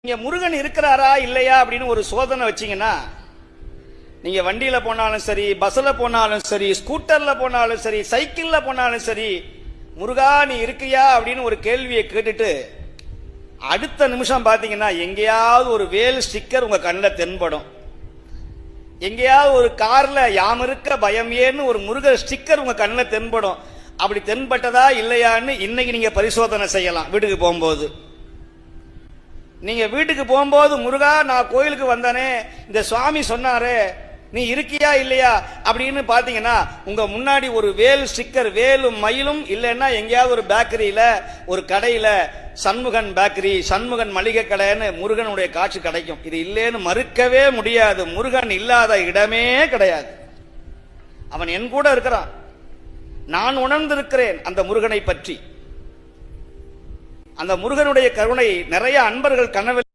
நீங்க முருகன் இருக்கிறாரா இல்லையா அப்படின்னு ஒரு சோதனை வச்சீங்கன்னா, நீங்க வண்டியில போனாலும் சரி, பஸ்ல போனாலும் சரி, ஸ்கூட்டர்ல போனாலும் சரி, சைக்கிள்ல போனாலும் சரி, முருகா நீ இருக்கியா அப்படின்னு ஒரு கேள்வியை கேட்டுட்டு அடுத்த நிமிஷம் பாத்தீங்கன்னா எங்கேயாவது ஒரு வேல் ஸ்டிக்கர் உங்க கண்ணில் தென்படும். எங்கேயாவது ஒரு கார்ல யாம் இருக்க பயம் ஏன்னு ஒரு முருகர் ஸ்டிக்கர் உங்க கண்ணில் தென்படும். அப்படி தென்பட்டதா இல்லையான்னு இன்னைக்கு நீங்க பரிசோதனை செய்யலாம். வீட்டுக்கு போகும்போது நீங்க வீட்டுக்கு போகும்போது, முருகா நான் கோயிலுக்கு வந்தானே, இந்த சுவாமி சொன்னாரே நீ இருக்கியா இல்லையா அப்படின்னு பாத்தீங்கன்னா உங்க முன்னாடி ஒரு வேல் ஸ்டிக்கர், வேலும் மயிலும் இல்லைன்னா எங்கேயாவது ஒரு பேக்கரியில ஒரு கடையில சண்முகன் பேக்கரி, சண்முகன் மளிகை கடைன்னு முருகனுடைய காட்சி கிடைக்கும். இது இல்லைன்னு மறுக்கவே முடியாது. முருகன் இல்லாத இடமே கிடையாது. அவன் என் கூட இருக்கிறான். நான் உணர்ந்திருக்கிறேன் அந்த முருகனை பற்றி. அந்த முருகனுடைய கருணை நிறைய அன்பர்கள் கனவில்